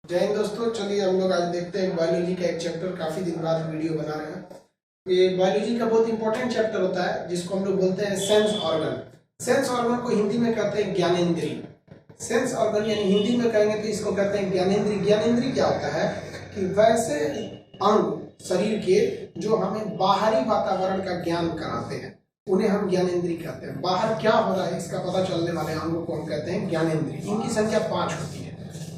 जय हिंद दोस्तों। चलिए हम लोग आज देखते हैं बायोलॉजी का एक चैप्टर, काफी दिन बाद वीडियो बना रहे हैं। ये बायोलॉजी का बहुत इंपॉर्टेंट चैप्टर होता है जिसको हम लोग बोलते हैं सेंस ऑर्गन। सेंस ऑर्गन को हिंदी में कहते हैं ज्ञानेंद्रिय। सेंस ऑर्गन यानी हिंदी में कहेंगे तो इसको कहते हैं ज्ञानेंद्रिय। ज्ञानेंद्रिय क्या होता है कि वैसे अंग शरीर के जो हमें बाहरी वातावरण का ज्ञान कराते हैं उन्हें हम ज्ञानेंद्रिय कहते हैं। बाहर क्या हो रहा है इसका पता चलने वाले अंगों को हम कहते हैं ज्ञानेंद्रिय। इनकी संख्या 5 होती है।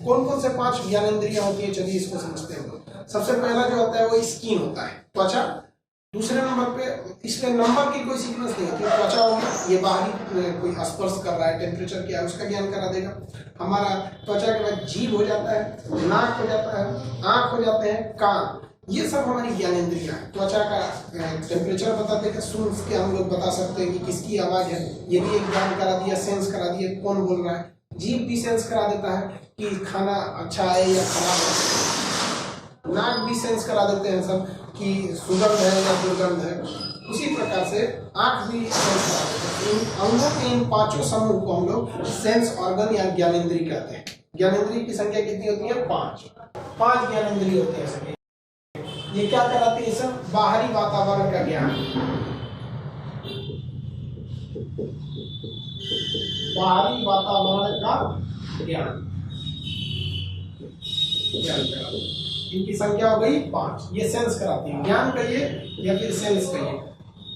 कौन कौन से 5 ज्ञानेंद्रियां होती है, चलिए इसको समझते हैं। सबसे पहला जो होता है वो स्किन होता है, त्वचा। दूसरे नंबर पे, इसमें नंबर की कोई सीक्वेंस नहीं होती, त्वचा होगी, ये बाहरी कोई स्पर्श कर रहा है, टेम्परेचर क्या है उसका ज्ञान करा देगा। हमारा त्वचा के बाद जीभ हो जाता है, नाक हो जाता है, आंख हो जाते हैं, कान, ये सब हमारी ज्ञानेंद्रियां हैं। त्वचा का टेम्परेचर बता देगा, सुन के हम लोग बता सकते हैं कि किसकी आवाज है, ये भी एक ज्ञान करा दिया, सेंस करा दिया कौन बोल रहा है। जीभ भी सेंस करा देता है कि खाना अच्छा है या खराब है। नाक भी सेंस करा देते हैं सब कि सुगंध है या दुर्गंध है। उसी प्रकार से आंख भी सेंस करा देते हैं। इन अंगों के इन 5 समूह को हम लोग सेंस ऑर्गन या ज्ञानेंद्रिय कहते हैं। ज्ञानेंद्रिय की संख्या कितनी होती है? 5 ज्ञानेंद्रिय होती है। ये क्या कराती है? सब बाहरी वातावरण का ज्ञान, बाहरी वातावरण का ज्ञान कराती है। इनकी संख्या हो गई 5। ये सेंस कराती है, ज्ञान कहिए या फिर सेंस कहिए।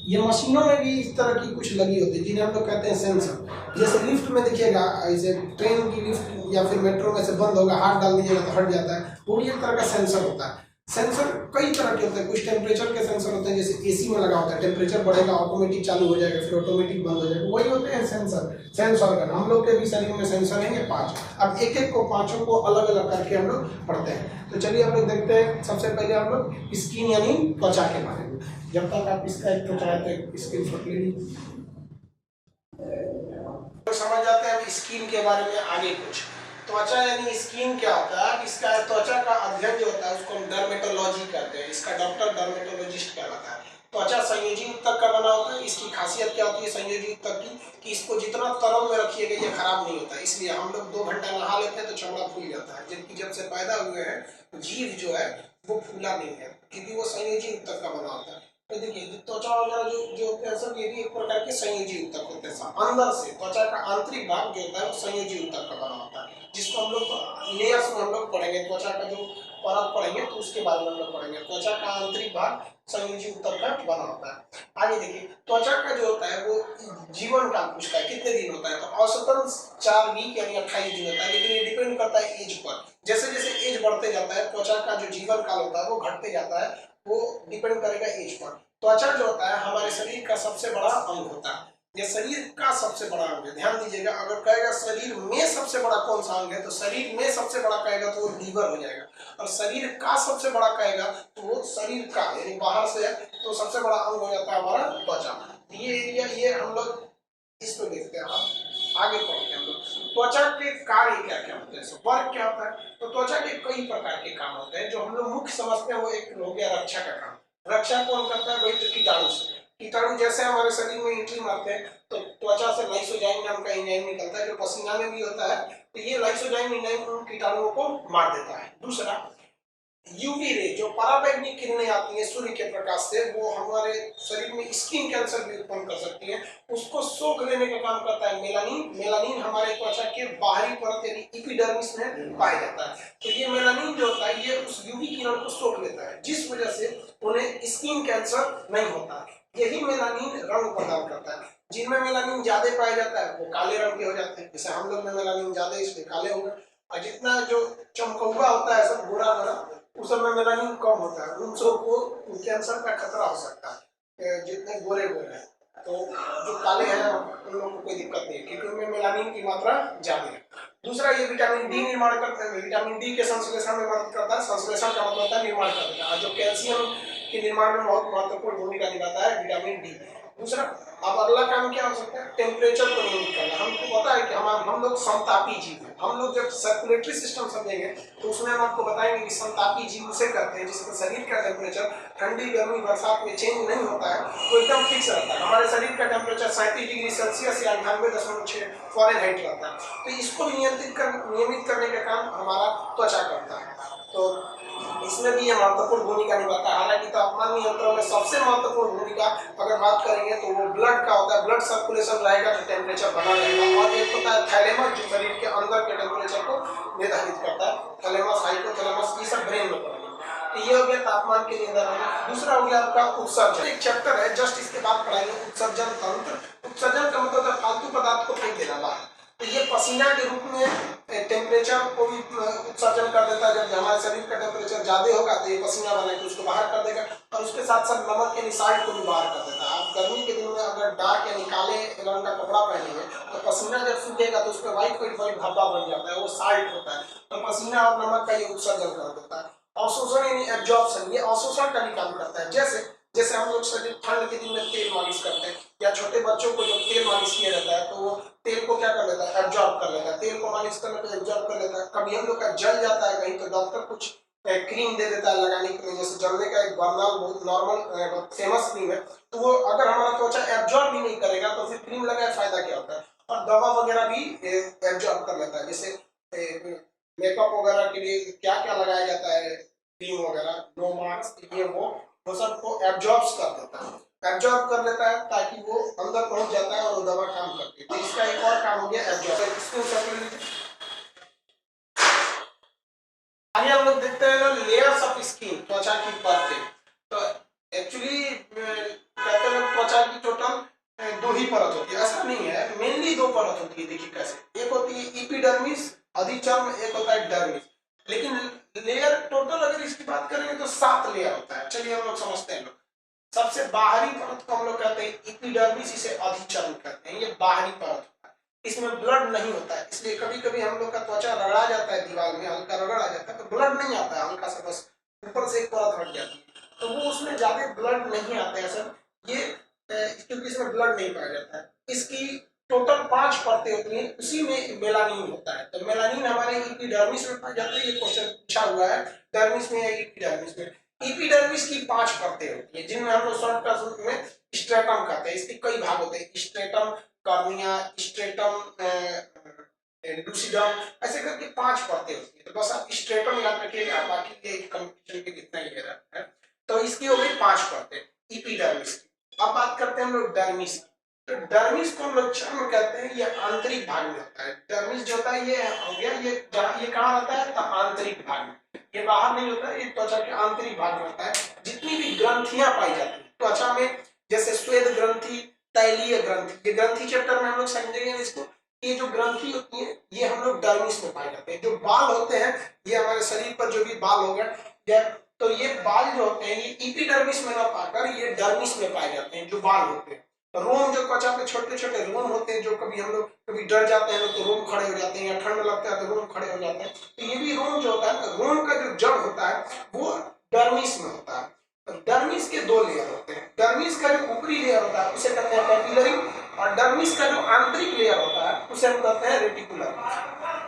ये मशीनों में भी इस तरह की कुछ लगी होती है जिन्हें हम लोग कहते हैं सेंसर। जैसे लिफ्ट में देखिएगा, ऐसे ट्रेन की लिफ्ट या फिर मेट्रो में से बंद होगा, हाथ डाल दीजिएगा तो हट जाता है, वो भी एक तरह का सेंसर होता है। सेंसर कई तरह के होते हैं। कुछ टेम्परेचर के सेंसर होते हैं, जैसे एसी में लगा होता है, टेम्परेचर बढ़ेगा ऑटोमेटिक चालू हो जाएगा, फिर ऑटोमेटिक बंद हो जाएगा, वही होते हैं सेंसर, सेंस ऑर्गन। हम लोग के भी शरीर में सेंसर हैं 5। अब एक एक को 5 को अलग अलग करके हम लोग पढ़ते हैं। तो चलिए हम लोग देखते हैं। सबसे पहले हम लोग स्किन यानी त्वचा के बारे में। जब तक आप इसका एक त्वचा है तो स्किन फोटो ले लीजिए, तो समझ जाते हैं। अब स्किन के बारे में आगे कुछ। त्वचा यानी स्किन क्या होता है? इसका त्वचा का अध्ययन जो होता है उसको हम डर्मेटोलॉजी कहते हैं। इसका डॉक्टर डर्मेटोलॉजिस्ट कहलाता है। त्वचा संयोजी ऊतक का बना होता है। इसकी खासियत क्या होती है संयोजी ऊतक की कि इसको जितना तरल में रखिएगा ये खराब नहीं होता। इसलिए हम लोग 2 घंटा नहा लेते हैं तो चमड़ा फूल जाता है, जबकि जब से पैदा हुए हैं जीभ जो है वो फूला नहीं है, क्योंकि वो संयोजी ऊतक का बना होता है। तो देखिए त्वचा वगैरह जो होते हैं सब, ये भी एक प्रकार के संयोजी ऊतक होते हैं। अंदर से त्वचा का आंतरिक भाग जो होता है वो संयोजी ऊतक का बना होता है, जिसको हम लोग लेयर्स में हम लोग पढ़ेंगे। त्वचा का जो परत पढ़ेंगे तो उसके बारे में हम लोग पढ़ेंगे। त्वचा का आंतरिक भाग संयोजी ऊतक का बना होता है। आगे देखिए, त्वचा का जो होता है वो जीवन काल पूछता है कितने दिन होता है, तो औसतन 4 वीक यानी 28 दिन होता है, लेकिन ये डिपेंड करता है एज पर। जैसे जैसे एज बढ़ते जाता है त्वचा का जो जीवन काल होता है वो घटते जाता है, वो डिपेंड करेगा एज पर। त्वचा जो होता है हमारे शरीर का सबसे बड़ा अंग होता है। ये शरीर का सबसे बड़ा अंग है, ध्यान दीजिएगा। अगर कहेगा शरीर में सबसे बड़ा कौन सा अंग है तो शरीर में सबसे बड़ा कहेगा तो वो लीवर हो जाएगा, और शरीर का सबसे बड़ा कहेगा तो वो शरीर का यानी बाहर से है तो सबसे बड़ा अंग हो जाता है हमारा त्वचा। ये एरिया ये हम लोग इस पे देखते हैं। आगे पढ़ते हैं हम लोग त्वचा के कार्य क्या क्या होते हैं, वर्क क्या होता है। तो त्वचा के कई प्रकार के काम होते हैं। जो हम लोग मुख्य समझते हैं वो एक हो गया रक्षा का काम। रक्षा कौन करता है? वही तो कीटाणु से। कीटाणु जैसे हमारे शरीर में एंट्री मारते हैं तो त्वचा से लाइसोजाइम नाम का एंजाइम निकलता है जो पसीना में भी होता है, तो ये लाइसोजाइम एंजाइम उन कीटाणुओं को मार देता है। दूसरा, यूवी रे जो पराबैंगनी किरणें आती हैं सूर्य के प्रकाश से, वो हमारे शरीर में स्किन कैंसर भी उत्पन्न कर सकती हैं, उसको सोख लेने का काम करता है मेलानिन। मेलानिन हमारे त्वचा के बाहरी परत यानी एपिडर्मिस में पाया जाता है। तो ये मेलानिन जो होता है ये उस यूवी किरण को सोख लेता है, जिस वजह से उन्हें स्किन कैंसर नहीं होता। यही मेलानिन रंग प्रदान करता है। जिनमें मेलानिन ज्यादा पाया जाता है वो काले रंग के हो जाते हैं, जैसे हम लोग में मेलानिन ज्यादा इसलिए काले हो गए। और जितना जो चमकौआ होता है सब गोरा गोरा, उस समय मेलानिन कम होता है, उन सबको कैंसर का खतरा हो सकता है। जितने गोरे गोरे हैं, तो जो काले हैं उन लोगों को कोई दिक्कत नहीं है क्योंकि उनमें मेलानिन की मात्रा ज्यादा है। दूसरा, ये विटामिन डी निर्माण करते हैं। विटामिन डी के संश्लेषण में मदद करता है। संश्लेषण का मतलब होता है निर्माण करता है, जो कैल्शियम के निर्माण में बहुत महत्वपूर्ण भूमिका निभाता है विटामिन डी। दूसरा, अब अगला काम क्या हो सकता है? टेम्परेचर को नियंत्रित करना। हमको पता है कि हम लोग समतापी जीव हैं। हम लोग जब सर्कुलेटरी सिस्टम समझेंगे तो उसमें हम आपको बताएंगे कि समतापी जीव उसे कहते हैं जिसमें शरीर का टेम्परेचर ठंडी गर्मी बरसात में चेंज नहीं होता है, वो एकदम फिक्स रहता है। हमारे शरीर का टेम्परेचर 37 डिग्री सेल्सियस या 98.6 फॉरेनहाइट रहता है। तो इसको नियमित करने का काम हमारा त्वचा करता है। उसमें भी ये महत्वपूर्ण भूमिका निभाता है। हालांकि तापमान नियंत्रण में सबसे महत्वपूर्ण भूमिका अगर बात करेंगे तो वो ब्लड का होता है। ब्लड सर्कुलेशन रहेगा तो टेम्परेचर बना रहेगा। और एक होता है थैलेमस, जो शरीर के अंदर के टेम्परेचर को निर्धारित करता है। थैलेमस, हाइपोथैलेमस, ये सब ब्रेन में पड़ेगा। तो ये हो गया तापमान के नियंत्रण। दूसरा हो गया आपका उत्सर्जन। एक चैप्टर है, जस्ट इसके बाद पढ़ाएंगे उत्सर्जन तंत्र। उत्सर्जन का मतलब है फालतू पदार्थ को फेंक देना बाहर। तो ये पसीना के रूप में टेम्परेचर को भी उत्सर्जन कर देता है। जब हमारे शरीर का टेम्परेचर ज्यादा होगा तो ये पसीना बना के उसको बाहर कर देगा। और उसके साथ साथ नमक यानी साल्ट को भी बाहर कर देता है। आप गर्मी के दिन में अगर डार्क यानी काले रंग का कपड़ा पहनेंगे तो पसीना जब सूखेगा तो उस पर व्हाइट धब्बा बन जाता है, वो साल्ट होता है। तो पसीना और नमक का ये उत्सर्जन कर देता है। अवशोषण यानी एब्जॉर्प्शन, ये अवशोषण का भी काम करता है। जैसे जैसे हम लोग शरीर ठंड के दिन में तेल मालिश करते हैं, या छोटे बच्चों को जब तेल मालिश किया जाता है तो वो तेल को क्या कर लेता है, एब्जॉर्ब कर लेता है। तेल को मालिश करने पर एब्जॉर्ब कर लेता है। कभी हम लोग का जल जाता है कहीं तो डॉक्टर कुछ क्रीम दे देता है लगाने के लिए। जैसे जलने का एक बर्नल बहुत नॉर्मल फेमस क्रीम है, तो वो अगर हमारा त्वचा एब्जॉर्ब ही नहीं करेगा तो फिर क्रीम लगाए फायदा क्या होता है। और दवा वगैरह भी एब्जॉर्ब कर लेता है। जैसे मेकअप वगैरह के लिए क्या क्या लगाया जाता है, क्रीम वगैरह, नो मास्क, ये वो सबको एब्जॉर्ब कर देता है। एब्जॉर्ब कर लेता है ताकि वो अंदर पहुंच जाता है और वो दवा काम करती है। तो इसका एक और काम हो गया एब्जॉर्ब। आगे हम लोग देखते हैं ना लेयर्स ऑफ स्किन, त्वचा की परतें। तो एक्चुअली कहते हैं त्वचा की टोटल दो ही परत होती है, ऐसा नहीं है, मेनली दो परत होती है। देखिए कैसे, एक होती है एपिडर्मिस अधिचर्म, एक होता है डर्मिस। लेकिन लेयर टोटल अगर इसकी बात करेंगे तो 7 लेयर होता है। चलिए हम लोग समझते हैं। सबसे बाहरी परत को हम लोग कहते हैं एपिडर्मिस, इसे अधिचर्म कहते हैं। ये बाहरी परत, इसमें ब्लड नहीं होता है, इसलिए कभी कभी हम लोग का त्वचा रगड़ा जाता है, दीवार में हल्का रगड़ आ जाता है तो ब्लड नहीं आता है, हल्का सा बस ऊपर से एक परत हट जाती है, तो वो उसमें ज्यादा ब्लड नहीं आता है सर। ये क्योंकि इसमें ब्लड नहीं पाया जाता है। इसकी टोटल 5 परतें होती हैं, उसी में मेलानिन होता है। तो मेलानिन हमारे एपिडर्मिस में पाया जाता है। ये क्वेश्चन पूछा हुआ है, डर्मिस में या एपिडर्मिस में। एपिडर्मिस की 5 परतें होती है, जिनमें हम लोग शॉर्टकट में स्ट्रेटम कहते हैं। इसके कई भाग होते हैं, स्ट्रेटम कॉर्निया, स्ट्रेटम लूसिडम, ऐसे करके 5 परतें होती है। तो बस आप स्ट्रेटम याद रखिएगा, बाकी के कंपटीशन के कितना ही है। तो इसकी हो गई 5 परतें एपिडर्मिस की। अब बात करते हैं हम लोग डर्मिस की। तो डर्मिस को हम लोग चर्म कहते हैं, ये आंतरिक भाग में होता है। डर्मिस जो होता है ये हो गया, ये कहाँ होता है, तो आंतरिक भाग में, ये बाहर नहीं होता है, ये त्वचा के आंतरिक भाग में होता है। जितनी भी ग्रंथियां पाई जाती है त्वचा में, जैसे श्वेत ग्रंथि, तैलीय ग्रंथि, ये ग्रंथि चैप्टर में हम लोग समझेंगे इसको। ये जो ग्रंथि होती है ये हम लोग डर्मिस में पाए जाते हैं। जो बाल होते हैं, ये हमारे शरीर पर जो भी बाल हो गए, तो ये बाल जो होते हैं ये एपिडर्मिस में ना पाकर ये डर्मिस में पाए जाते हैं। जो बाल होते हैं, रोम, जो त्वचा पे छोटे छोटे रोम होते हैं, जो कभी हम लोग कभी डर जाते हैं तो रोम खड़े हो जाते हैं, या ठंड लगता है तो रोम खड़े हो जाते हैं। तो ये भी रोम जो होता है, रोम का जो जड़ होता है वो डर्मिस में होता है। डर्मिस के 2 लेयर होते हैं। डर्मिस का जो ऊपरी लेयर होता है उसे कहते हैं कैपिलरी, और डर्मिस का जो आंतरिक लेयर होता है उसे हम कहते हैं रेटिकुलर।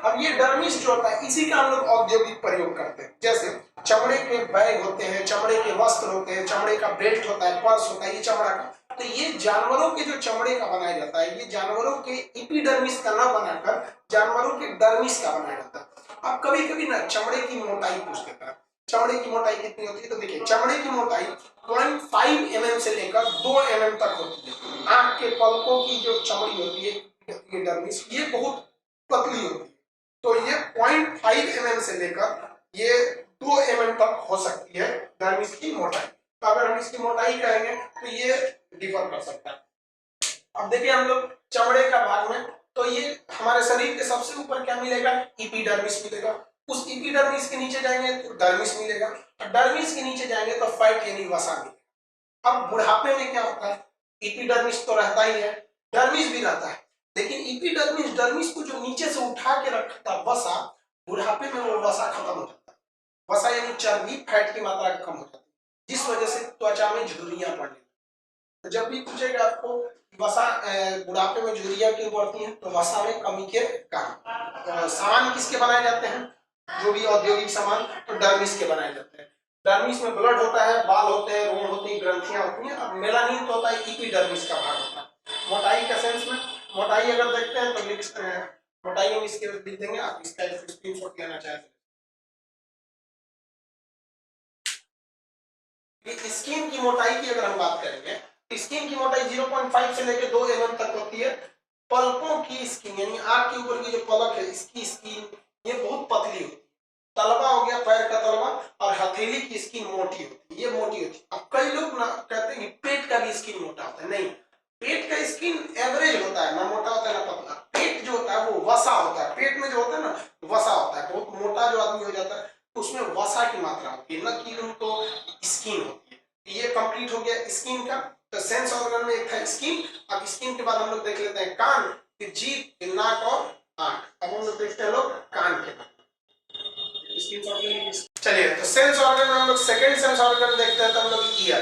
अब ये डर्मिस जो होता है इसी का हम लोग औद्योगिक प्रयोग करते हैं। जैसे चमड़े के बैग होते हैं, चमड़े के वस्त्र होते हैं, चमड़े का बेल्ट होता है, पर्स होता है, ये चमड़ा का। तो ये जानवरों के जो चमड़े का बनाया जाता है, ये जानवरों के एपिडर्मिस का ना बनाकर जानवरों के डर्मिस का बनाया जाता है। अब कभी कभी ना चमड़े की मोटाई पूछ देता है, चमड़े की मोटाई कितनी होती है, तो देखिए चमड़े की मोटाई 0.5 mm से लेकर 2 mm तक होती है। आंख के पलकों की जो चमड़ी होती है, ये डर्मिस, ये बहुत पतली होती है। तो ये 0.5 mm से लेकर ये 2 mm तक हो सकती है डर्मिस की मोटाई। तो अगर हम इसकी मोटाई कहेंगे तो ये डिफर कर सकता है। अब देखिए हम लोग चमड़े का भाग में, तो ये हमारे शरीर के सबसे ऊपर क्या मिलेगा, एपिडर्मिस मिलेगा। उस एपिडर्मिस के नीचे जाएंगे तो डर्मिस मिलेगा, और डर्मिस के नीचे जाएंगे तो फैट यानी वसा मिलेगा। अब बुढ़ापे में क्या होता है, एपिडर्मिस तो रहता ही है, डर्मिस भी रहता है, लेकिन एपिडर्मिस डर्मिस को जो नीचे से उठा के रखता है वसा, बुढ़ापे में वो वसा खत्म हो जाता है। वसा यानी चर्बी, फैट की मात्रा कम हो जाती है, जिस वजह से त्वचा में झुर्रियां पड़ने। तो जब भी पूछेगा आपको वसा बुढ़ापे में झुर्रियां क्यों पड़ती हैं, तो वसा में कमी के कारण। सामान किसके बनाए जाते हैं, जो भी औद्योगिक सामान, तो डर्मिस के बनाए जाते हैं। डर्मिस में ब्लड होता है, बाल होते हैं, रोम होती है, ग्रंथियां होती हैं। अब मेलानिन तो होता है एपिडर्मिस का भाग होता है। मोटाई का सेंस में, मोटाई अगर देखते हैं तो मोटाई हम इसके लिख देंगे, आप इसका स्क्रीनशॉट लेना चाहें स्किन की मोटाई की अगर हम बात करेंगे, स्किन की मोटाई 0.5 से लेकर 2 mm तक होती है। पलकों की स्किन यानी आंख के ऊपर की जो पलक है इसकी स्किन ये बहुत पतली होती है। तलवा हो गया पैर का तलवा, और हथेली की स्किन मोटी होती है, ये मोटी होती है। अब कई लोग ना कहते हैं कि पेट का भी स्किन मोटा होता है, नहीं, पेट का स्किन एवरेज होता है, ना मोटा होता है ना पतला। पेट जो होता है वो वसा होता है, पेट में जो होता है ना वसा होता है। बहुत मोटा जो आदमी हो जाता है उसमें वसा की मात्रा होती है, न कि उनको स्किन होती है। ये कंप्लीट हो गया स्किन का। तो सेंस ऑर्गन में एक था स्किन। अब स्किन के बाद हम लोग देख लेते हैं कान, फिर जीभ, फिर नाक और आंख। अब हम लोग देखते हैं लोग कान के बाद। चलिए, तो सेंस ऑर्गन में हम लोग सेकंड सेंस ऑर्गन देखते हैं, तो हम लोग ईयर,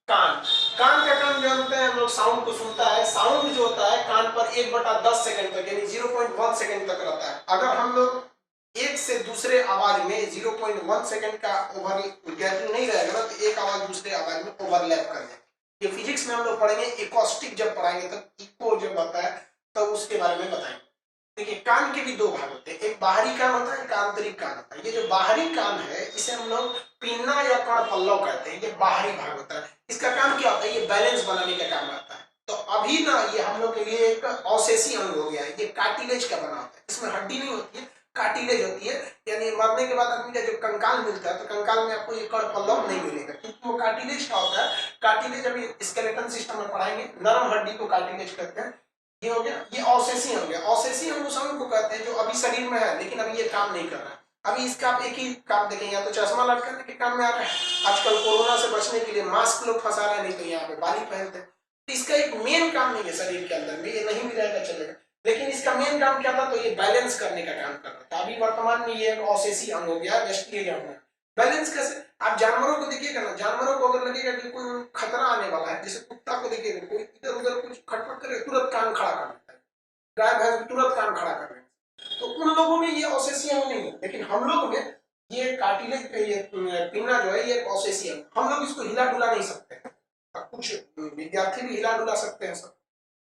कान। कान का काम जानते हैं हम लोग, साउंड को सुनता है। साउंड जो होता है कान पर 1/10 सेकंड तक यानी 0.1 सेकंड तक रहता है। अगर हम लोग एक से दूसरे आवाज में 0.1 सेकंड का ओवर गैपिंग नहीं रहेगा ना, तो एक आवाज दूसरे आवाज में ओवरलैप कर जाएगी। ये फिजिक्स में हम लोग पढ़ेंगे, इकोस्टिक जब पढ़ाएंगे तब इको जब आता है तब उसके बारे में बताएंगे। देखिए, कान के भी दो भाग होते हैं, एक बाहरी कान होता है, एक आंतरिक कान होता है। ये जो बाहरी कान है इसे हम लोग पिन्ना या कण पल्लव कहते हैं, ये बाहरी भाग होता है। इसका काम क्या होता है, ये बैलेंस बनाने का काम आता है। तो अभी ना ये हम लोग के लिए एक अवशेषी अंग हो गया है, ये कार्टिलेज का बना होता है, इसमें हड्डी नहीं होती है, कार्टिलेज होती है। यानी मरने के बाद आदमी का जो कंकाल मिलता है, तो कंकाल में आपको ये कण पल्लव नहीं मिलेगा, क्योंकि वो कार्टिलेज का होता है। कार्टिलेज अभी स्केलेटन सिस्टम में पढ़ाएंगे, नरम हड्डी को कार्टिलेज कहते हैं। ये हो गया, ये अवशेषी हो गया। अवशेषी अंग उस अंग को कहते हैं जो अभी शरीर में है लेकिन अभी ये काम नहीं कर रहा है। अभी इसका आप एक ही काम देखेंगे, या तो चश्मा लटकाने के काम में आ रहा है, आजकल कोरोना से बचने के लिए मास्क लोग फंसा रहे हैं, नहीं तो यहाँ पे बाली पहनते हैं। तो इसका एक मेन काम नहीं है शरीर के अंदर में, ये नहीं भी रहेगा चलेगा, लेकिन इसका मेन काम क्या था, तो ये बैलेंस करने का काम कर रहा था। अभी वर्तमान में ये एक अवशेषी अंग हो गया, वेस्टिलेज अंग है। बैलेंस कैसे, आप जानवरों को देखिएगा ना, जानवरों को अगर लगेगा कि कोई खतरा आने वाला है, जैसे कुत्ता को देखिएगा कोई इधर उधर कुछ खटपट करे तुरंत कान खड़ा कर देता है, गाय भैंस तुरंत कान खड़ा कर देता है। तो उन लोगों में ये अवशेषी अंग नहीं है, लेकिन हम लोग में ये कार्टिलेज, ये पिन्ना जो है ये अवशेषी अंग, हम लोग इसको हिला डुला नहीं सकते। कुछ विद्यार्थी भी हिला डुला सकते हैं सब,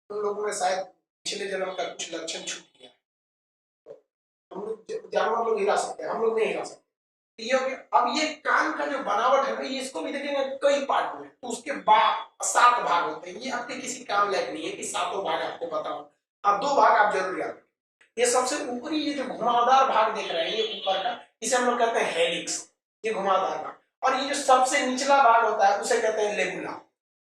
उन लोगों में शायद पिछले जन्म का कुछ लक्षण छूट गया। हम लोग जानवर लोग हिला सकते हैं, हम लोग नहीं हिला सकते। ये हो गया। अब ये कान का जो बनावट है ना, ये इसको भी देखेंगे कई पार्ट में, तो उसके बाद 7 भाग होते हैं। ये आपके किसी काम लायक नहीं है कि 7 भाग आपको बताऊं। अब 2 भाग आप जरूर याद रखें। ये सबसे ऊपरी ये जो घुमावदार भाग देख रहे हैं ये ऊपर का, इसे हम लोग कहते हैं हेलिक्स, ये घुमावदार भाग। और ये जो सबसे निचला भाग होता है उसे कहते हैं लेबुला।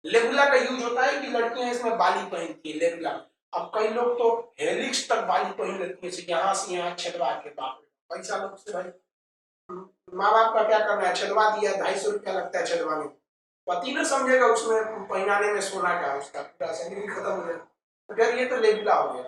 लेबुला का यूज होता है कि लड़कियां इसमें बाली पहनती है, लेबुला। अब कई लोग तो हेलिक्स तक बाली पहन लेती है, यहाँ से यहाँ छेदवा के। बाप रे, पैसा लोग से भाई, माँ बाप का क्या करना है, छेदवा दिया, 250 रुपया लगता है छेदवाने, पति न समझेगा उसमें पहनाने में सोना का, उसका पूरा जिंदगी खत्म हो जाएगा। तो फिर ये तो लेबुला हो गया।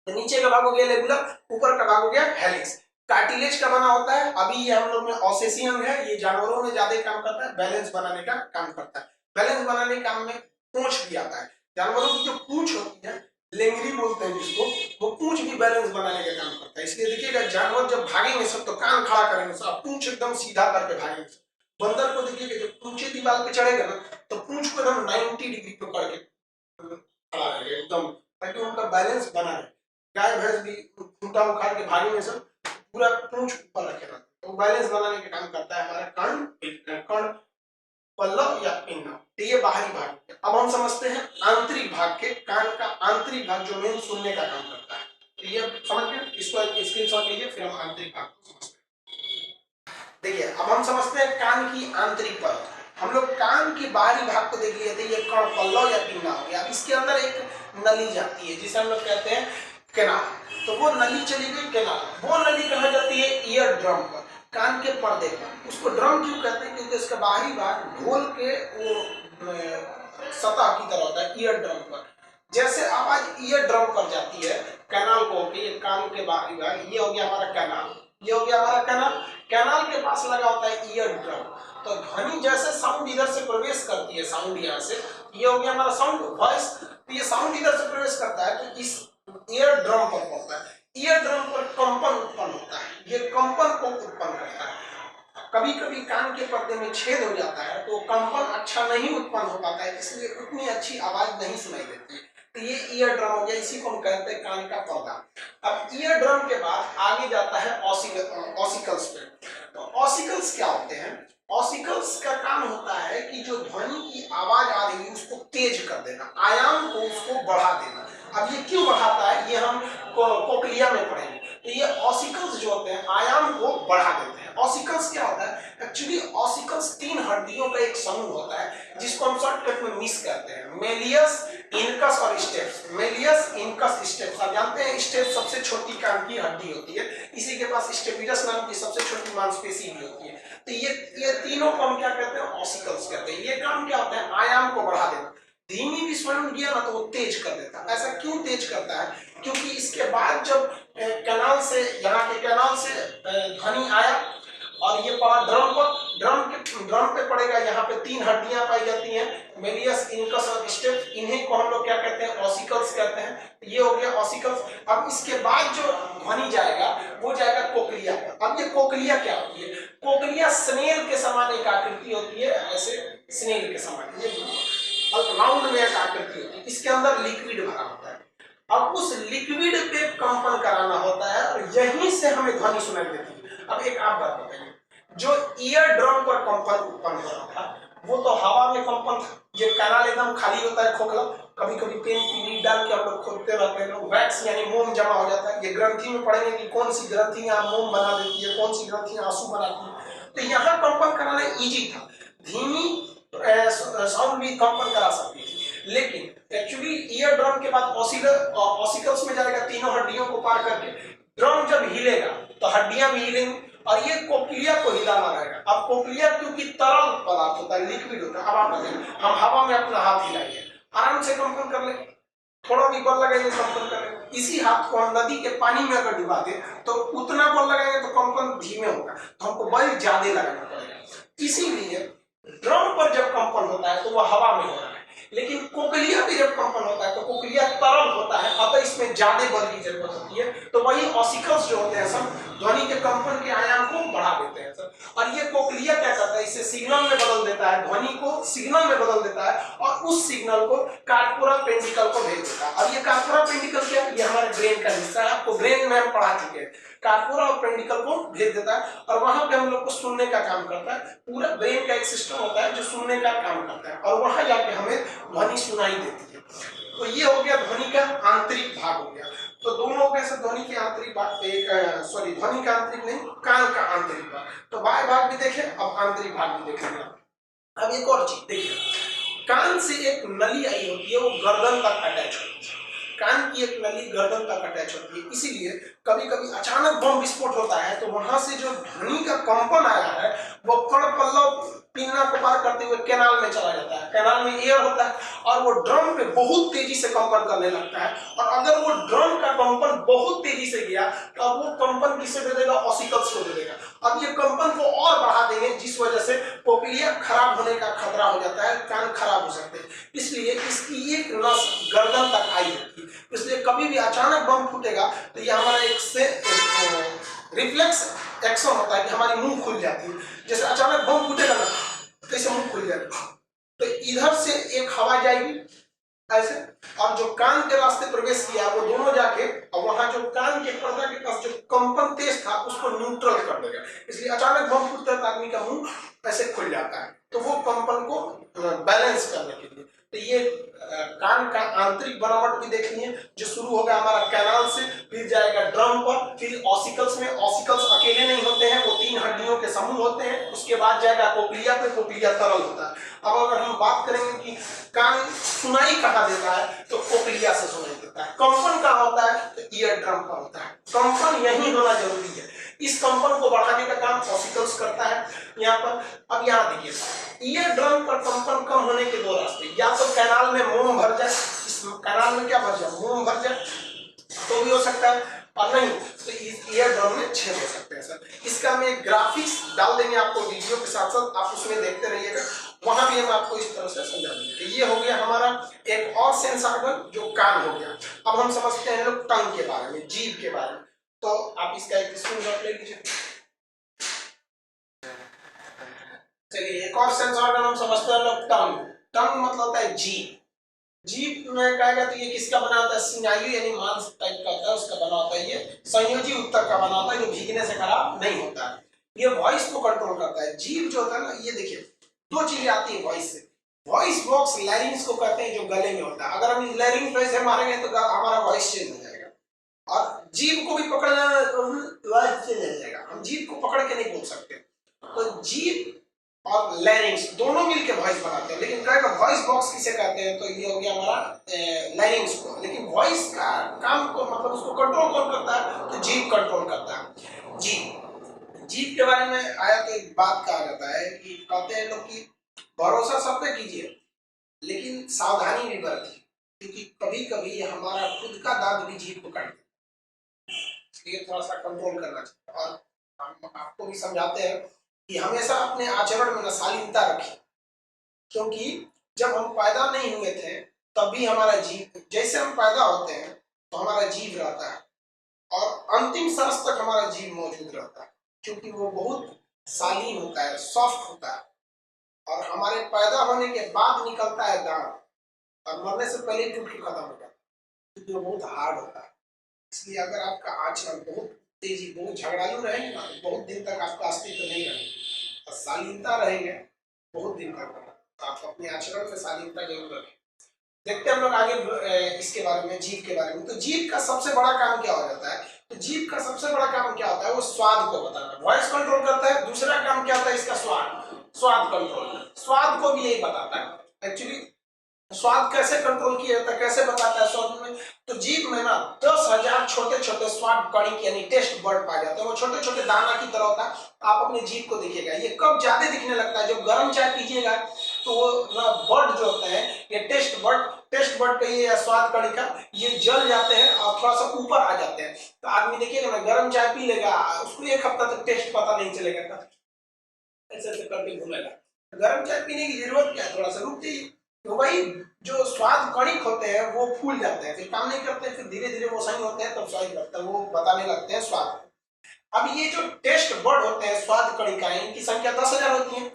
तो नीचे का भाग हो गया लेबुला, ऊपर का भाग हो गया हेलिक्स। कार्टिलेज का बना होता है। अभी ये हम लोग में अवशेषी अंग है, ये जानवरों में ज्यादा काम करता है, बैलेंस बनाने का काम करता है। बैलेंस बनाने के काम में पूंछ भी आता है। जानवरों की जो पूंछ होती है, लेंगरी बोलते हैं जिसको, वो पूंछ भी बैलेंस बनाने का काम करता है। इसलिए देखिएगा जानवर जब भागेंगे सब तो कान खड़ा करेंगे सब, पूंछ एकदम सीधा करके भागेंगे सब। बंदर को देखिएगा जब पूंछे दीवार पे चढ़ेगा ना, तो पूंछ को एकदम 90 डिग्री पे करके खड़ा करेगा एकदम, ताकि उनका बैलेंस बना रहे। गाय भैंस भी खूंटा उखाड़ के भागेंगे सब, पूरा पूंछ ऊपर रखे रहते, तो बैलेंस बनाने का काम करता है हमारा कण पल्लव या पिन्ना। तो ये बाहरी भाग है। अब हम समझते हैं आंतरिक भाग के, कान का आंतरिक भाग जो मेन सुनने का काम करता है। तो ये समझ गए, इसको स्क्रीनशॉट लीजिए, फिर हम आंतरिक भाग को समझते हैं। देखिए, अब हम समझते हैं कान की आंतरिक परत। हम लोग कान की बाहरी भाग को देख लिए थे, ये कण पल्लव या पिन्ना हो गया। अब इसके अंदर एक नली जाती है जिसे हम लोग कहते हैं कैनाल। तो वो नली चली गई कैनाल, वो नली कहाँ जाती है, ईयर ड्रम पर, कान के पर्दे पर। उसको ड्रम क्यों कहते हैं, क्योंकि उसका बाहरी भाग ढोल के वो सतह की तरह होता है, ईयर ड्रम पर। जैसे आवाज ईयर ड्रम पर जाती है कैनाल को, ये कान के बाहरी भाग, ये हो गया हमारा कैनाल, ये हो गया हमारा कैनाल। कैनाल के पास लगा होता है ईयर ड्रम। तो ध्वनि जैसे साउंड इधर से प्रवेश करती है, साउंड यहाँ से, ये हो गया हमारा साउंड वॉइस। तो ये साउंड इधर से प्रवेश करता है तो इस ईयर ड्रम पर पड़ता है। ईयर ड्रम पर कंपन उत्पन्न होता है, ये कंपन को उत्पन्न करता है। कभी कभी कान के पर्दे में छेद हो जाता है तो कंपन अच्छा नहीं उत्पन्न हो पाता है, इसलिए उतनी अच्छी आवाज नहीं सुनाई देती है। तो ये ईयर ड्रम हो गया, इसी को हम कहते हैं कान का पर्दा। अब ईयर ड्रम के बाद आगे जाता है ऑसिकल्स पे। तो ऑसिकल्स क्या होते हैं, ऑसिकल्स का काम होता है कि जो ध्वनि की आवाज आ रही है उसको तेज कर देना, आयाम को उसको बढ़ा देना। अब ये क्यों बढ़ाता है ये हम कोक्लिया में पढ़ेंगे। तो ये ऑसिकल्स जो होते हैं आयाम को बढ़ा देते हैं। ऑसिकल्स क्या होता है? एक्चुअली ऑसिकल्स 3 हड्डियों का एक समूह होता है जिसको हम शॉर्टकट में मिस करते हैं, मेलियस, इनकस और स्टेप्स। Méliès, incus, steps. आप जानते हैं स्टेप्स सबसे छोटी कान की हड्डी होती है, इसी के पास स्टेपिडस नाम की सबसे छोटी मांसपेशी भी होती है। तो ये तीनों को हम क्या कहते हैं? ऑसिकल्स कहते हैं। ये काम क्या होता है? आयाम को बढ़ा देना। धीमी भी स्वरण दिया ना तो वो तेज कर देता है। ऐसा क्यों तेज करता है? क्योंकि इसके बाद जब कैनाल से, यहाँ के कैनाल से ध्वनि आया और ये पड़ा ड्रम पर, ड्रम पे पड़ेगा। यहाँ पे 3 हड्डियां पाई जाती हैं, मेलियस, इनकस और स्टेप्स। इन्हीं को हम लोग क्या कहते हैं? ऑसिकल्स कहते हैं। ये हो गया ऑसिकल्स। अब इसके बाद जो ध्वनि जाएगा वो जाएगा कोक्लिया पर। अब ये कोक्लिया क्या होती है? कोक्लिया स्नेल के समान एक आकृति होती है, ऐसे स्नेल के समान ये राउंड में एक आकृति होती है। इसके अंदर लिक्विड भरा होता है। अब उस लिक्विड पे कंपन कराना होता है और यहीं से हमें ध्वनि सुनाई देती है। अब एक आप बात बताइए, जो ईयर ड्रम पर कंपन उत्पन्न हो रहा था वो तो हवा में कंपन था। ये कैनाल एकदम खाली होता है, खोखला। कभी कभी पेन की लीड डाल के हम लोग खोदते रहते हैं, वैक्स यानी मोम जमा हो जाता है। ये ग्रंथि में पढ़ेंगे कि कौन सी ग्रंथि यहाँ मोम बना देती है, कौन सी ग्रंथि आंसू बनाती है। तो यहाँ कंपन कराना इजी था, धीमी साउंड भी कंपन करा सकती थी। लेकिन एक्चुअली ईयर ड्रम के बाद ऑसिकल्स में जाएगा, तीनों हड्डियों को पार करके। ड्रम जब हिलेगा तो हड्डियां भी हिलेंगी और ये कोक्लिया को हिलाना रहेगा। अब कोक्लिया क्योंकि तरल पदार्थ होता है, लिक्विड होता है। अब आप बताइए, हम हवा में अपना हाथ हिलाइए, आराम से कंपन कर ले, थोड़ा भी बल लगाइए कंपन कर ले। इसी हाथ को हम नदी के पानी में अगर डुबा दे तो उतना बल लगाएंगे तो कंपन धीमे होगा, तो हमको बल ज्यादा लगाना पड़ेगा। इसीलिए ड्रम पर जब कंपन होता है तो वह हवा में हो रहा है, लेकिन कोक्लिया पे जब कंपन होता है तो कोक्लिया तरल होता है, अतः इसमें ज्यादा बल की जरूरत होती है। तो वही ऑसिकल्स जो होते हैं सब ध्वनि के कंपन के आयाम को बढ़ा देते हैं सर। और ये कोक्लिया क्या करता है? इसे सिग्नल में बदल देता है, ध्वनि को सिग्नल में बदल देता है और उस सिग्नल को कार्पोरा पेंडिकल को भेज देता है। अब ये कार्पोरा पेंडिकल क्या है? ये हमारे ब्रेन का हिस्सा है, आपको ब्रेन में हम पढ़ा चुके हैं। कार्पोरा और पेंडिकल को भेज देता है और वहां पे हम लोग को सुनने का काम करता है। पूरा ब्रेन का एक सिस्टम होता है जो सुनने का काम करता है और वहां जाके हमें ध्वनि सुनाई देती है। तो ये हो गया ध्वनि का आंतरिक भाग हो गया। तो दोनों के से ध्वनि के आंतरिक भाग, एक ध्वनि का आंतरिक नहीं, कान का आंतरिक भाग। तो बाह्य भाग भी देखे, अब आंतरिक भाग भी देखेंगे। अब एक और चीज देखिए, कान से एक नली आई होती है, वो गर्दन तक अटैच होती है। कान की एक नली गर्दन तक अटैच होती है। इसीलिए कभी कभी अचानक बम विस्फोट होता है तो वहां से जो ध्वनि का कंपन आया है वो कण पल्लव पिन्ना को पार करते हुए कैनाल में चला जाता है। कैनाल में एयर होता है और वो ड्रम पे बहुत तेजी से कंपन करने लगता है। और अगर वो ड्रम का कंपन बहुत तेजी से गया तो अब वो कंपन किसे दे देगा? ऑसिकल्स को दे देगा। अब ये कंपन को और बढ़ा देंगे जिस वजह से कोक्लिया खराब होने का खतरा हो जाता है, कान खराब हो सकते हैं। इसलिए इसकी एक नस गर्दन तक आई होती है। इसलिए कभी भी अचानक बम फूटेगा तो ये हमारा एक से रिफ्लेक्स एक्शन होता है कि हमारी मुंह खुल जाती है। जैसे अचानक बम फूटेगा ना तो इसे मुंह खुल जाएगा, तो इधर से एक हवा जाएगी ऐसे, और जो कान के रास्ते प्रवेश किया वो दोनों जाके और वहां जो कान के पर्दा के पास जो कंपन तेज था उसको न्यूट्रल कर देगा। इसलिए अचानक बम फूटता है तो आदमी का मुंह ऐसे खुल जाता है, तो वो कंपन को बैलेंस करने के लिए। तो ये कान का आंतरिक बनावट भी देखनी है, जो शुरू होगा हमारा कैनाल से, फिर जाएगा ड्रम पर, फिर ऑसिकल्स में। ऑसिकल्स अकेले नहीं होते हैं, वो 3 हड्डियों के समूह होते हैं। उसके बाद जाएगा कोक्लिया पे, कोक्लिया तरल होता है। अब अगर हम बात करेंगे कि कान सुनाई कहाँ देता है तो कोक्लिया से सुनाई देता है। कंपन कहाँ होता है तो ईयर ड्रम पर होता है। कंपन यही होना जरूरी है। इस कंपन को बढ़ाने का काम ऑसिकल्स करता है यहाँ पर। अब यहाँ देखिए, ईयर ड्रम पर कंपन कम होने के 2 रास्ते, या तो कैनाल में मोम भर जाए, इस कैनाल में क्या भर जाए? मोम भर जाए, तो भी हो सकता है, और नहीं तो इस ईयर ड्रम में छेद हो सकते हैं सर। इसका हम एक ग्राफिक्स डाल देंगे आपको वीडियो के साथ साथ, आप उसमें देखते रहिएगा, वहां भी हम आपको इस तरह से समझा देंगे। ये हो गया हमारा एक और सेंस ऑर्गन जो कान हो गया। अब हम समझते हैं लोग टंग के बारे में, जीभ के बारे में। तो आप इसका एक स्क्रीनशॉट ले लीजिए। चलिए, एक और सेंस ऑर्गन हम समझते हैं लोग टंग। टंग मतलब होता है जीभ। जीभ में कहेगा तो ये किसका बना होता है? स्नायु यानी मांस टाइप का होता है, उसका बना होता है। ये संयोजी उत्तक का बना होता है जो भीगने से खराब नहीं होता है। ये वॉइस को कंट्रोल करता है। जीभ जो होता है ना, ये देखिए दो चीजें आती है वॉइस से। वॉइस बॉक्स लैरिंग्स को कहते हैं, जो गले में होता है। अगर हम लैरिंग्स पे से मारेंगे तो हमारा वॉइस चेंज हो जाएगा, और जीभ को भी पकड़ना तो वॉइस चेंज हो जाएगा। हम जीभ को पकड़ के नहीं बोल सकते। तो जीभ और लैरिंग्स दोनों मिलकर वॉइस बनाते हैं। लेकिन कहेगा वॉइस बॉक्स किसे कहते हैं, तो ये हो गया हमारा लैरिंग्स को। लेकिन वॉइस का काम को मतलब उसको कंट्रोल कौन करता है, तो जीभ कंट्रोल करता है। जीभ, जीभ के बारे में आया तो एक बात कहा जाता है कि कहते हैं लोग कि भरोसा सब पे कीजिए लेकिन सावधानी भी बरतिए, क्योंकि कभी कभी हमारा खुद का दांत भी जीभ को काट देता है। इसलिए थोड़ा सा कंट्रोल करना चाहिए। और हम आपको भी समझाते हैं कि हमेशा अपने आचरण में शालीनता रखें, क्योंकि जब हम पैदा नहीं हुए थे तभी हमारा जीभ, जैसे हम पैदा होते हैं तो हमारा जीभ रहता है और अंतिम सांस तक हमारा जीभ मौजूद रहता है, क्योंकि वो बहुत शालीन होता है, सॉफ्ट होता है। और हमारे पैदा होने के बाद निकलता है दांत, और मरने से पहले टूट के खत्म हो जाता है, क्योंकि वो बहुत हार्ड होता है। इसलिए अगर आपका आचरण बहुत तेजी, बहुत झगड़ालू रहेंगे ना, तो बहुत दिन तक आपका अस्तित्व नहीं रहेगा। और शालीनता रहेंगे बहुत दिन तक, तो आप अपने आचरण में शालीनता जरूर रखें। देखते हैं हम लोग आगे इसके बारे में, जीभ के बारे में। तो जीभ का सबसे बड़ा काम क्या हो जाता है, तो जीभ का सबसे बड़ा काम क्या होता है, वो स्वाद को बताना। वॉइस कंट्रोल करता है। दूसरा काम क्या होता है इसका, स्वाद, स्वाद कंट्रोल। स्वाद को भी यही बताता है। एक्चुअली स्वाद कैसे कंट्रोल किया जाता है, कैसे बताता है स्वाद में, तो जीभ में ना 10,000 छोटे छोटे स्वाद कणिक यानी टेस्ट बर्ड पाए जाते हैं। वो छोटे छोटे दाना की तरह होता है। आप अपने जीभ को देखिएगा, ये कब ज्यादा दिखने लगता है, जब गर्म चाय पीजिएगा तो वो ना बर्ड जो होते हैं, ये टेस्ट बर्ड कहिए या स्वाद कणिका, ये जल जाते हैं और थोड़ा सा ऊपर आ जाते हैं। तो आदमी देखिएगा ना, गर्म चाय पी लेगा, उसको एक हफ्ता तक टेस्ट पता नहीं चलेगा, ऐसे ऐसे करके घूमेगा। गर्म चाय पीने की जरूरत क्या है, थोड़ा सा रुक जाइए। तो वही जो स्वाद कणिक होते हैं वो फूल जाते हैं, फिर काम नहीं करते, फिर धीरे धीरे वो सही होते हैं, तब स्वाद लगता है, वो बताने लगते हैं स्वाद। अब ये जो टेस्ट बर्ड होते हैं, स्वाद कणिकाएं, इनकी संख्या 10,000 होती है।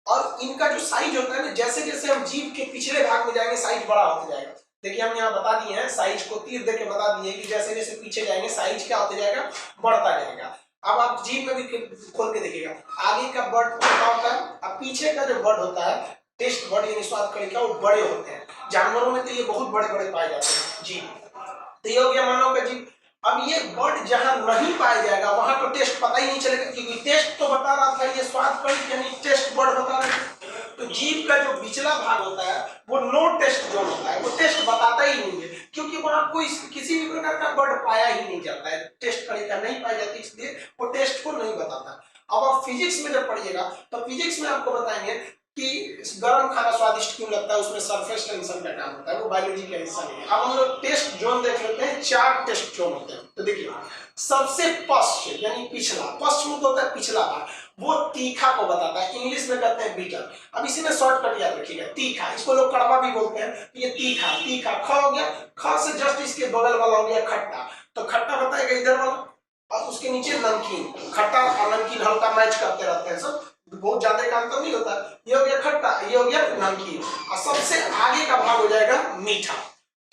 और इनका जो साइज होता है ना, जैसे जैसे हम जीभ के पिछले भाग में जाएंगे साइज बड़ा होता जाएगा। देखिए हम यहाँ बता दिए हैं, साइज को तीर दे के बता दिए कि जैसे जैसे पीछे जाएंगे साइज क्या होता जाएगा, बढ़ता जाएगा। अब आप जीभ में भी खोल के देखिएगा, आगे का बर्ड छोटा होता है, अब पीछे का जो बर्ड होता है टेस्ट बर्ड यानी स्वाद कणिका, वो बड़े होते हैं। जानवरों में तो ये बहुत बड़े बड़े पाए जाते हैं जीभ। तो ये हो गया मानव का जीभ। अब ये बर्ड जहां नहीं पाया जाएगा वहां तो टेस्ट पता ही नहीं चलेगा, क्योंकि टेस्ट तो बता रहा था ये स्वाद कणिक यानी टेस्ट बर्ड बता रहे थे। तो जीभ का जो पिछला भाग होता है वो नो टेस्ट जोन होता है, वो टेस्ट बताता ही नहीं है, क्योंकि वहां कोई किसी भी प्रकार का बर्ड पाया ही नहीं जाता है, टेस्ट कणिका नहीं पाई जाती, इसलिए वो टेस्ट को नहीं बताता। अब आप फिजिक्स में जब पढ़िएगा तो फिजिक्स में आपको बताएंगे कि गर्म खाना स्वादिष्ट क्यों लगता है, उसमें सरफेस टेंशन का काम होता है, वो बायोलॉजी का हिस्सा नहीं है। अब हम लोग टेस्ट जोन देख लेते हैं, 4 टेस्ट जोन होते हैं। तो देखिए सबसे पश्च यानी पिछला, पश्च मतलब होता है पिछला भाग, वो तीखा को बताता है, इंग्लिश में कहते हैं बीटर। अब इसी में शॉर्टकट याद रखिएगा, तीखा, इसको लोग कड़वा भी बोलते हैं। ये तीखा, तीखा ख हो गया, ख से जस्ट इसके बगल वाला हो गया खट्टा, तो खट्टा बताएगा इधर वाला, और उसके नीचे नमकीन। खट्टा और नमकीन हल्का मैच करते रहते हैं, सब बहुत ज्यादा काम तो नहीं होता। ये हो गया खट्टा, ये हो गया नमकीन, और सबसे आगे का भाग हो जाएगा मीठा।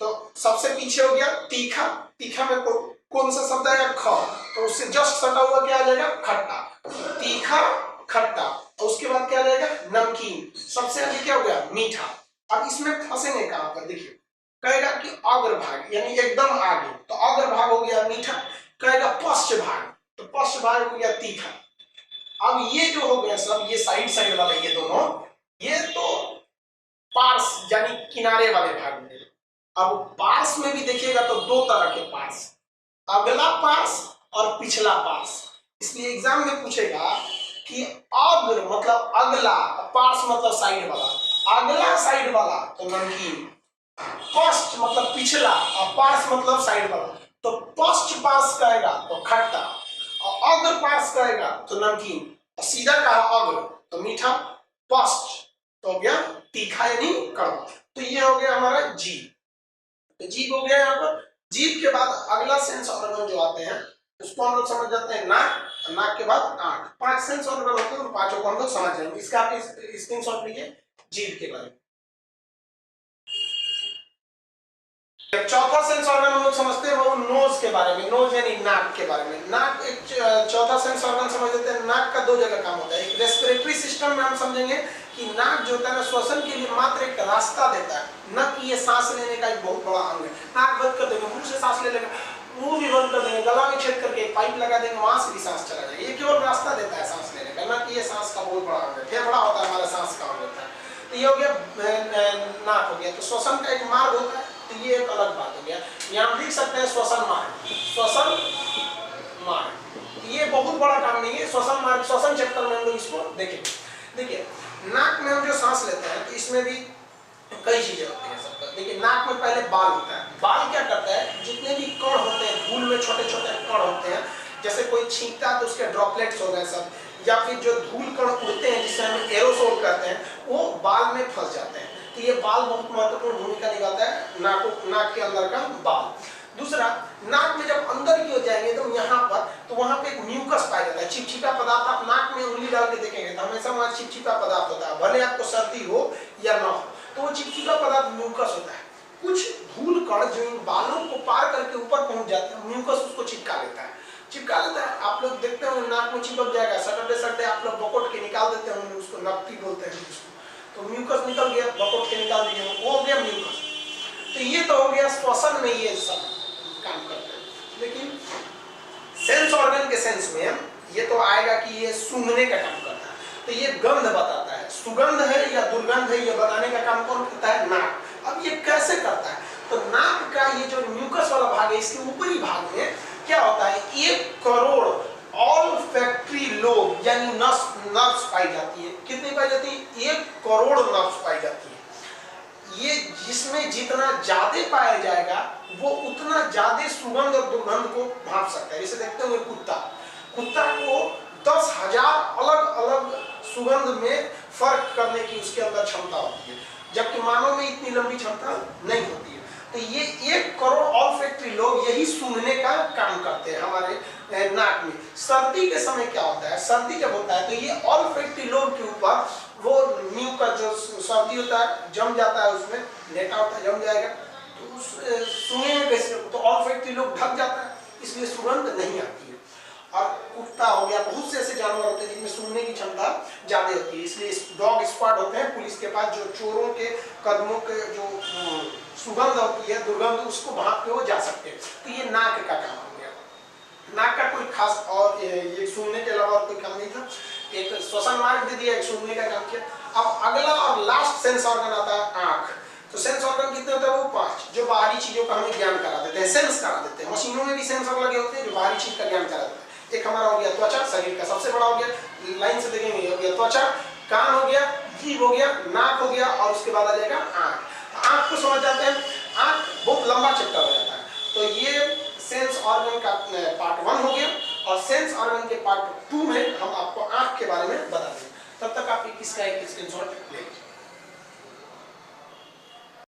तो सबसे पीछे हो गया तीखा, तीखा में कौन सा शब्द आएगा, ख, तो उससे जस्ट सटा हुआ क्या आ जाएगा, खट्टा, तीखा खट्टा, और उसके बाद क्या आ जाएगा, नमकीन, सबसे आगे क्या हो गया, मीठा। अब इसमें फंसेंगे कहां पर, देखिए कहेगा कि अग्रभाग यानी एकदम आगे, तो अग्रभाग हो गया मीठा। कहेगा पश्च भाग, तो पश्च भाग हो गया तीखा। अब ये जो हो गया सब, ये साइड साइड वाले ये दोनों, ये तो पार्स यानी किनारे वाले भाग में। अब पार्स में भी देखिएगा तो 2 तरह के पार्स, अगला पार्स और पिछला पार्स। इसलिए एग्जाम में पूछेगा कि अग्र मतलब अगला, पार्स मतलब साइड वाला, अगला साइड वाला तो नमकीन, पश्च मतलब पिछला और पार्स मतलब साइड वाला, तो पश्च पार्स कहेगा तो खट्टा, और अग्र पार्स कहेगा तो नमकीन, और सीधा कहा अग्र तो मीठा, पश्च तो हो गया तीखा यानी कड़वा। तो ये हो गया हमारा जीभ। तो जीभ हो गया यहाँ पर। जीभ के बाद अगला सेंस ऑर्गन जो आते हैं उसको हम लोग समझ जाते हैं नाक, नाक के बाद आंख। 5 सेंस ऑर्गन होते हैं, उन पांचों को हम लोग समझ जाएंगे। इसका आप स्क्रीनशॉट लीजिए जीभ के बारे में। चौथा सेंस ऑर्गन हम लोग समझते हैं वो नोज के बारे में, नोज यानी नाक के बारे में। नाक एक चौथा सेंस ऑर्गन समझ लेते हैं। नाक का दो जगह काम होता है। एक रेस्पिरेटरी सिस्टम में हम समझेंगे कि नाक जो होता है ना श्वसन के लिए मात्र एक रास्ता देता है, न कि ये सांस लेने का एक बहुत बड़ा अंग है। नाक बंद कर देंगे, मुंह से सांस ले लेगा, मुंह भी बंद कर देंगे, गला में छेद करके पाइप लगा देंगे, वहां से भी सांस चला जाएगा। ये केवल रास्ता देता है सांस लेने का, न कि ये सांस का बहुत बड़ा अंग है। फेफड़ा होता है हमारा सांस का अंग होता है। तो ये हो गया नाक हो गया। तो श्वसन का एक मार्ग होता है, तो ये एक अलग बात हो गया। यहाँ लिख सकते हैं श्वसन मार्ग, श्वसन मार्ग। ये बहुत बड़ा काम नहीं है। श्वसन मार्ग श्वसन चैप्टर में हम लोग इसको देखेंगे। देखिए नाक में हम जो सांस लेते हैं तो इसमें भी कई चीजें होती हैं सबका। देखिए नाक में पहले बाल होता है। बाल क्या करता है, जितने भी कण होते हैं धूल में, छोटे छोटे कण होते हैं, जैसे कोई छींकता है तो उसके ड्रॉपलेट्स हो गए सब, या फिर जो धूल कण उड़ते हैं जिसे हम एरोसोल कहते हैं, वो बाल में फंस जाते हैं। तो ये बाल बहुत महत्वपूर्ण भूमिका निभाता है, नाक के अंदर का बाल। दूसरा, नाक में जब अंदर की हो जाएंगे तो यहाँ पर, तो वहाँ पे एक म्यूकस पाया जाता है, चिपचिपा पदार्थ। आप नाक में उंगली डाल के देखेंगे तो हमेशा वहाँ चिपचिपा पदार्थ होता है, भले आपको सर्दी हो या ना हो, तो वो चिपचिपा पदार्थ म्यूकस होता है। कुछ धूल कण जो इन बालों को पार करके ऊपर पहुंच जाते हैं, म्यूकस उसको चिपका लेता है, चिपका लेता है। आप लोग देखते होंगे नाक में चिपक जाएगा, सैटरडे आप लोग बकोट के निकाल देते होंगे, उसको नकटी बोलते हैं उसको। तो म्यूकस निकल गया, बकोट के निकाल दिए, वो हो गया म्यूकस। तो ये तो हो गया श्वसन में ये सब काम करते हैं। लेकिन सेंस ऑर्गन के सेंस में ये तो आएगा कि ये सूंघने का काम करता है, तो ये गंध बताता है, सुगंध है या दुर्गंध है, ये बताने का काम कौन करता है, नाक। अब ये कैसे करता है, तो नाक का ये जो म्यूकस वाला भाग है, इसके ऊपरी भाग में क्या होता है, 1 करोड़ ऑल्फैक्टरी लोब यानी नर्व्स पाई जाती है। कितनी पाई जाती है, 1 करोड़ नर्व्स पाई जाती है। ये जिसमें जितना ज्यादा पाया जाएगा वो उतना ज्यादा सुगंध और दुर्गंध को भाप सकता है। जैसे देखते होंगे कुत्ता को 10,000 अलग अलग सुगंध में फर्क करने की उसके अंदर क्षमता होती है, जबकि मानव में इतनी लंबी क्षमता नहीं होती है। तो ये 1 करोड़ ऑल्फैक्टरी लोग यही सूंघने का काम करते हैं हमारे नाक में। सर्दी के समय क्या होता है, सर्दी जब होता है तो ये ऑल्फैक्टरी लोब के ऊपर वो म्यूकस जो सर्दी होता है जम जाता है, उसमें लेटा होता है, जम जाएगा, तो उस सूंघने में कैसे, तो ऑल्फैक्टरी लोब ढक जाता है, इसलिए सुगंध नहीं आती है। और कुत्ता हो गया, बहुत से ऐसे जानवर होते हैं जिनमें सूंघने की क्षमता ज्यादा होती है, इसलिए डॉग स्क्वाड होते हैं पुलिस के पास, जो चोरों के कदमों के जो सुगंध होती है, दुर्गंध, उसको भाप के वो जा सकते हैं। तो ये नाक का काम हो गया। नाक का कोई खास और ये सूंघने के अलावा और कोई काम नहीं था। एक श्वसन मार्ग दे दिया, एक सूंघने का काम किया। अब अगला और लास्ट सेंस ऑर्गन आता है आंख। तो सेंस ऑर्गन कितने होते हैं, वो 5, जो बाहरी चीजों का हमें ज्ञान करा देते हैं, सेंस करा देते हैं। मशीनों में भी सेंसर लगे होते हैं जो बाहरी चीज का ज्ञान करा देते हैं। एक हमारा हो गया त्वचा, शरीर का सबसे बड़ा हो गया, लाइन से देखेंगे हो गया त्वचा, कान हो गया, जीभ हो गया, नाक हो गया, और उसके बाद आ जाएगा आंख। आंख को समझ जाते हैं, आंख बहुत लंबा चैप्टर हो जाता है। तो ये सेंस ऑर्गन का पार्ट 1 हो गया, और सेंस ऑर्गन के पार्ट 2 में हम आपको आंख के बारे में बता देंगे। तब तक आप इसका एक स्क्रीनशॉट ले लीजिए।